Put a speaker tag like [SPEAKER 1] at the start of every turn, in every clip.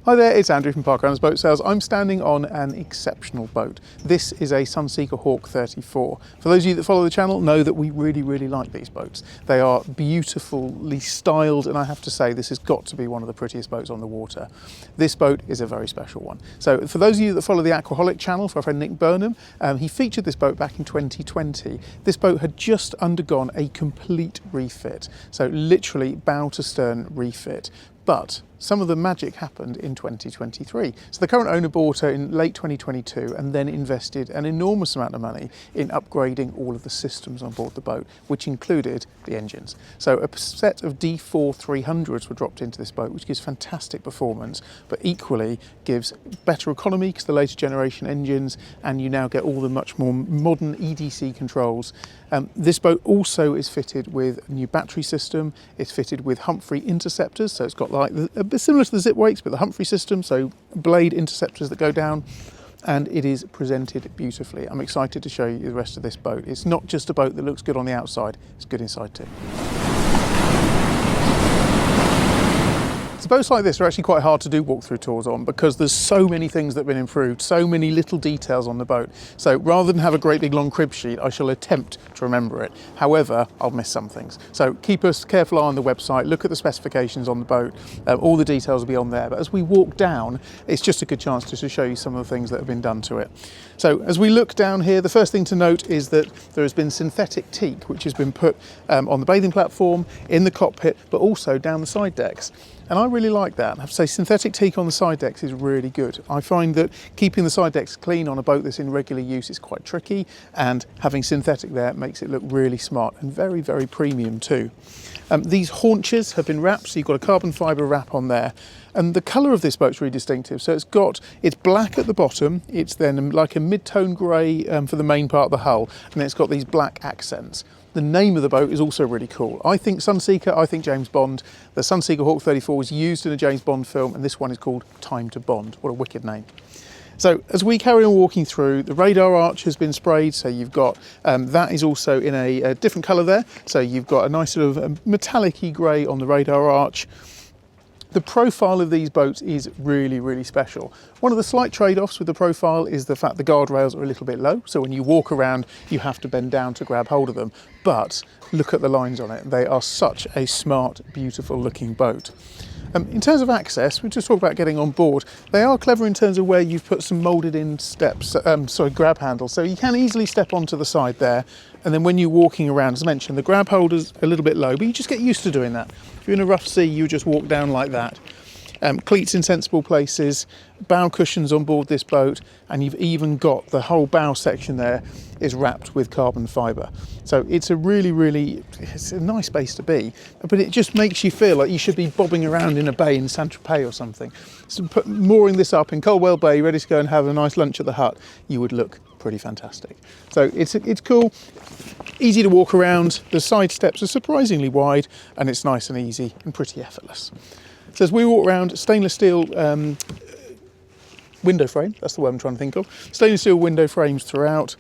[SPEAKER 1] Hi there, it's Andrew from Park Runners Boat Sales. I'm standing on an exceptional boat. This is a Sunseeker Hawk 34. For those of you that follow the channel know that we really like these boats. They are beautifully styled, and I have to say this has got to be one of the prettiest boats on the water. This boat is a very special one. So for those of you that follow the Aquaholic channel, for our friend Nick Burnham, he featured this boat back in 2020. This boat had just undergone a complete refit. So literally bow to stern refit. But some of the magic happened in 2023. So the current owner bought her in late 2022 and then invested an enormous amount of money in upgrading all of the systems on board the boat, which included the engines. So a set of D4 300s were dropped into this boat, which gives fantastic performance, but equally gives better economy because the later generation engines, and you now get all the much more modern EDC controls. This boat also is fitted with a new battery system. It's fitted with Humphrey interceptors, so it's got like a bit similar to the zip wakes, but the Humphrey system, so blade interceptors that go down, and it is presented beautifully. I'm excited to show you the rest of this boat. It's not just a boat that looks good on the outside, it's good inside too. So boats like this are actually quite hard to do walkthrough tours on because there's so many things that have been improved, so many little details on the boat. So rather than have a great big long crib sheet, I shall attempt to remember it. However, I'll miss some things. So keep a careful eye on the website, look at the specifications on the boat, all the details will be on there. But as we walk down, it's just a good chance to show you some of the things that have been done to it. So as we look down here, the first thing to note is that there has been synthetic teak, which has been put on the bathing platform, in the cockpit, but also down the side decks. And I really like that. I have to say synthetic teak on the side decks is really good. I find that keeping the side decks clean on a boat that's in regular use is quite tricky, and having synthetic there makes it look really smart and very premium too. These haunches have been wrapped, so you've got a carbon fibre wrap on there. And the colour of this boat's really distinctive. So it's black at the bottom, it's then like a mid-tone grey for the main part of the hull, and then it's got these black accents. The name of the boat is also really cool. I think Sunseeker, I think James Bond. The Sunseeker Hawk 34 was used in a James Bond film, and this one is called Time to Bond. What a wicked name. So as we carry on walking through, the radar arch has been sprayed, so you've got, that is also in a different colour there. So you've got a nice sort of metallic-y grey on the radar arch. The profile of these boats is really special. One of the slight trade-offs with the profile is the fact the guardrails are a little bit low, so when you walk around you have to bend down to grab hold of them. But look at the lines on it. They are such a smart, beautiful looking boat. In terms of access, we just talked about getting on board. They are clever in terms of where you've put some moulded in steps, grab handles, so you can easily step onto the side there. And then when you're walking around, as I mentioned, the grab holder's a little bit low, but you just get used to doing that. If you're in a rough sea, you just walk down like that. Cleats in sensible places, bow cushions on board this boat, and you've even got the whole bow section there is wrapped with carbon fibre. So it's a it's a nice base to be, but it just makes you feel like you should be bobbing around in a bay in Saint-Tropez or something. So mooring this up in Coldwell Bay, ready to go and have a nice lunch at the hut, you would look pretty fantastic. So it's cool, easy to walk around, the side steps are surprisingly wide, and it's nice and easy and pretty effortless. So as we walk around, stainless steel window frame, that's the word I'm trying to think of. Stainless steel window frames throughout,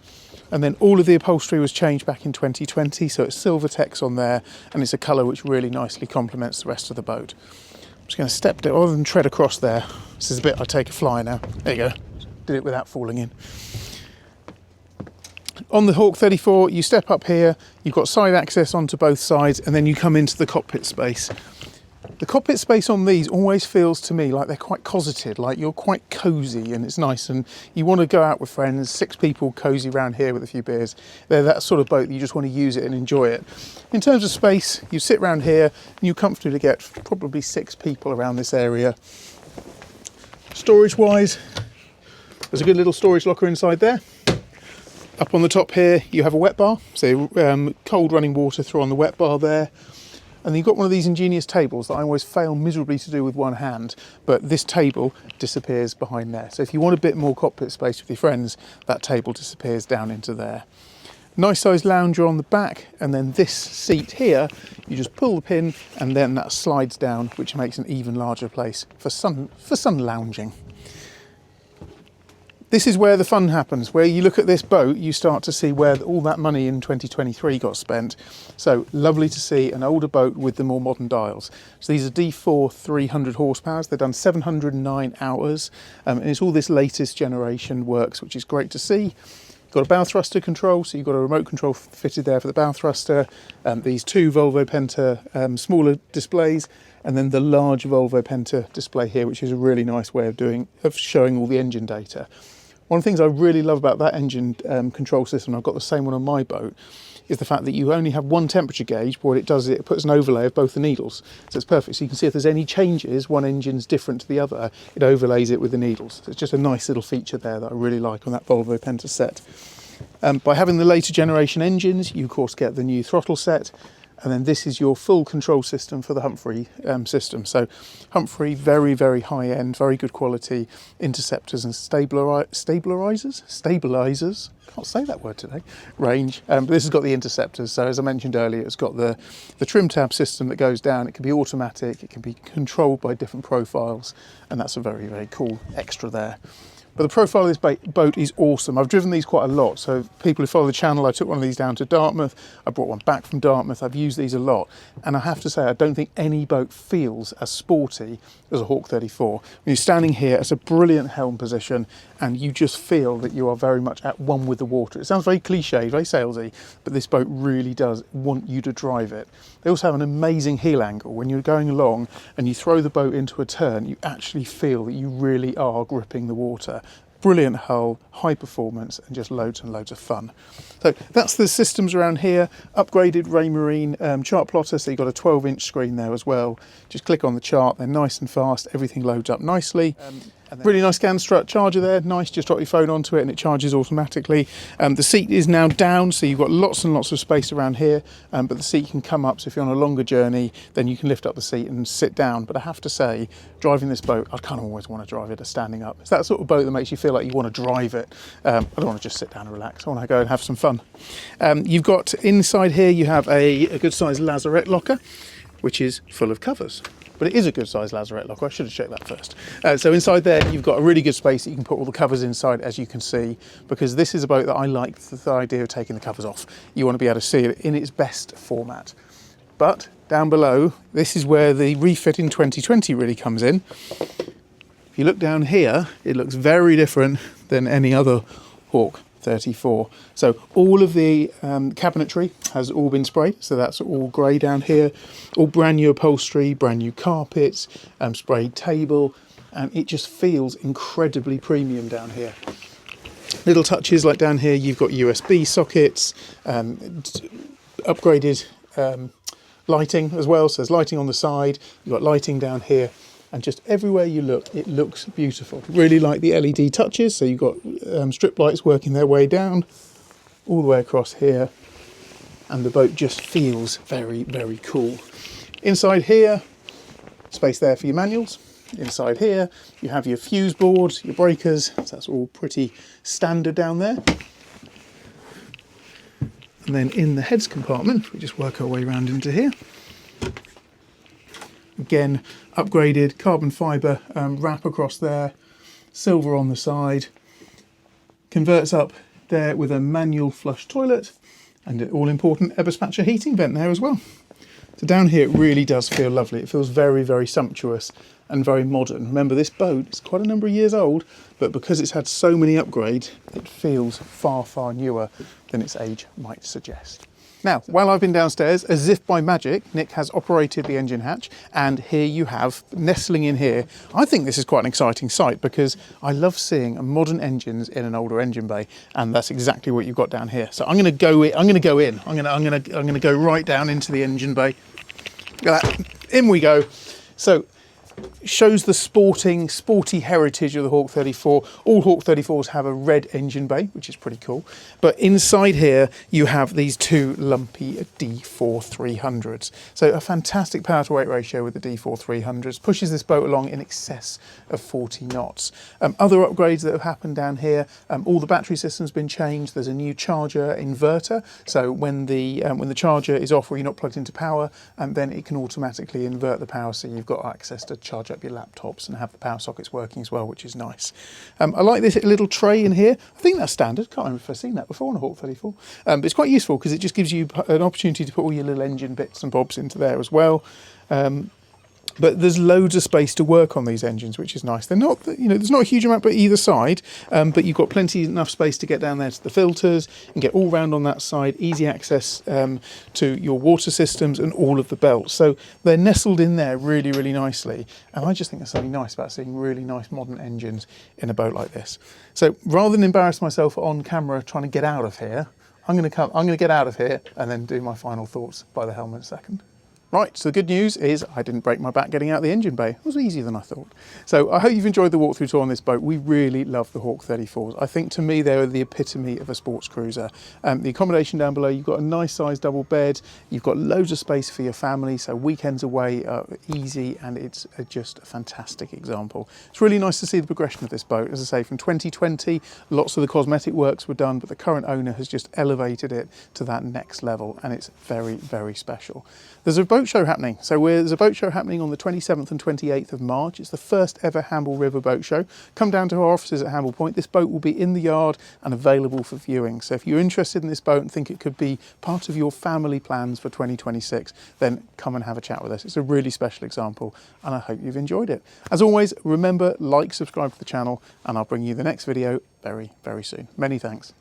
[SPEAKER 1] and then all of the upholstery was changed back in 2020, so it's silver text on there, and it's a colour which really nicely complements the rest of the boat. I'm just going to step down, rather than tread across there. This is a bit I take a fly now. There you go, did it without falling in. On the Hawk 34, you step up here, you've got side access onto both sides, and then you come into the cockpit space. The cockpit space on these always feels to me like they're quite cosseted, like you're quite cosy and it's nice, and you want to go out with friends, 6 people cosy around here with a few beers. They're that sort of boat that you just want to use it and enjoy it. In terms of space, you sit around here and you comfortably get probably 6 people around this area. Storage wise, there's a good little storage locker inside there. Up on the top here you have a wet bar, so cold running water through on the wet bar there. And you've got one of these ingenious tables that I always fail miserably to do with one hand, but this table disappears behind there. So if you want a bit more cockpit space with your friends, that table disappears down into there. Nice sized lounger on the back, and then this seat here, you just pull the pin and then that slides down, which makes an even larger place for sun lounging. This is where the fun happens, where you look at this boat, you start to see where all that money in 2023 got spent. So lovely to see an older boat with the more modern dials. So these are D4 300 horsepower. They've done 709 hours, and it's all this latest generation works, which is great to see. You've got a bow thruster control, so you've got a remote control fitted there for the bow thruster. These two Volvo Penta smaller displays, and then the large Volvo Penta display here, which is a really nice way of showing all the engine data. One of the things I really love about that engine control system, I've got the same one on my boat, is the fact that you only have one temperature gauge, but what it does is it puts an overlay of both the needles. So it's perfect. So you can see if there's any changes, one engine's different to the other, it overlays it with the needles. So it's just a nice little feature there that I really like on that Volvo Penta set. By having the later generation engines, you of course get the new throttle set. And then this is your full control system for the Humphrey system. So Humphrey, very, very high end, very good quality interceptors and stabilizers, can't say that word today, range. But this has got the interceptors. So as I mentioned earlier, it's got the trim tab system that goes down. It can be automatic, it can be controlled by different profiles. And that's a very, very cool extra there. But the profile of this boat is awesome. I've driven these quite a lot. So people who follow the channel, I took one of these down to Dartmouth. I brought one back from Dartmouth. I've used these a lot. And I have to say, I don't think any boat feels as sporty as a Hawk 34. When you're standing here, it's a brilliant helm position, and you just feel that you are very much at one with the water. It sounds very cliche, very salesy, but this boat really does want you to drive it. They also have an amazing heel angle. When you're going along and you throw the boat into a turn, you actually feel that you really are gripping the water. Brilliant hull, high performance, and just loads and loads of fun. So that's the systems around here. Upgraded Raymarine chart plotter, so you've got a 12-inch screen there as well. Just click on the chart, they're nice and fast, everything loads up nicely. Really nice scan strut charger there, nice, just drop your phone onto it and it charges automatically. The seat is now down, so you've got lots and lots of space around here, but the seat can come up, so if you're on a longer journey, then you can lift up the seat and sit down. But I have to say, driving this boat, I kind of always want to drive it as standing up. It's that sort of boat that makes you feel like you want to drive it. I don't want to just sit down and relax, I want to go and have some fun. You've got, inside here, you have a good sized lazarette locker, which is full of covers. But it is a good sized lazarette locker. I should have checked that first. So inside there, you've got a really good space that you can put all the covers inside, as you can see, because this is a boat that I like the idea of taking the covers off. You want to be able to see it in its best format. But down below, this is where the refit in 2020 really comes in. If you look down here, it looks very different than any other Hawk 34. So all of the cabinetry has all been sprayed, so that's all grey down here. All brand new upholstery, brand new carpets, sprayed table, and it just feels incredibly premium down here. Little touches like down here, you've got USB sockets, upgraded lighting as well. So there's lighting on the side, you've got lighting down here. And just everywhere you look, it looks beautiful. Really like the LED touches. So you've got strip lights working their way down all the way across here. And the boat just feels very, very cool. Inside here, space there for your manuals. Inside here, you have your fuse boards, your breakers. So that's all pretty standard down there. And then in the heads compartment, we just work our way around into here. Again, upgraded carbon fibre wrap across there, silver on the side, converts up there with a manual flush toilet and an all-important Eberspacher heating vent there as well. So down here it really does feel lovely. It feels very, very sumptuous and very modern. Remember, this boat is quite a number of years old, but because it's had so many upgrades, it feels far, far newer than its age might suggest. Now, while I've been downstairs, as if by magic, Nick has operated the engine hatch, and here you have, nestling in here, I think this is quite an exciting sight because I love seeing modern engines in an older engine bay, and that's exactly what you've got down here. So I'm going to go in. I'm going to go right down into the engine bay. Look at that. In we go. So shows the sporty heritage of the Hawk 34. All Hawk 34s have a red engine bay, which is pretty cool. But inside here, you have these two lumpy D4 300s. So a fantastic power to weight ratio with the D4 300s. Pushes this boat along in excess of 40 knots. Other upgrades that have happened down here, all the battery system's been changed. There's a new charger inverter. So when the charger is off or you're not plugged into power, then it can automatically invert the power, so you've got access to charge up your laptops and have the power sockets working as well, which is nice. I like this little tray in here. I think that's standard. Can't remember if I've seen that before on a Hawk 34. But it's quite useful because it just gives you an opportunity to put all your little engine bits and bobs into there as well. But there's loads of space to work on these engines, which is nice. They're not, there's not a huge amount by either side, but you've got enough space to get down there to the filters and get all round on that side, easy access to your water systems and all of the belts. So they're nestled in there really, really nicely. And I just think there's something nice about seeing really nice modern engines in a boat like this. So rather than embarrass myself on camera trying to get out of here, I'm going to get out of here and then do my final thoughts by the helm in a second. Right, so the good news is I didn't break my back getting out of the engine bay. It was easier than I thought. So I hope you've enjoyed the walkthrough tour on this boat. We really love the Hawk 34s. I think to me they're the epitome of a sports cruiser. The accommodation down below, you've got a nice sized double bed, you've got loads of space for your family, so weekends away are easy, and it's just a fantastic example. It's really nice to see the progression of this boat. As I say, from 2020, lots of the cosmetic works were done, but the current owner has just elevated it to that next level, and it's very, very special. There's a boat show happening. So there's a boat show happening on the 27th and 28th of March. It's the first ever Hamble River boat show. Come down to our offices at Hamble Point. This boat will be in the yard and available for viewing. So if you're interested in this boat and think it could be part of your family plans for 2026, then come and have a chat with us. It's a really special example, and I hope you've enjoyed it. As always, remember, like, subscribe to the channel, and I'll bring you the next video very, very soon. Many thanks.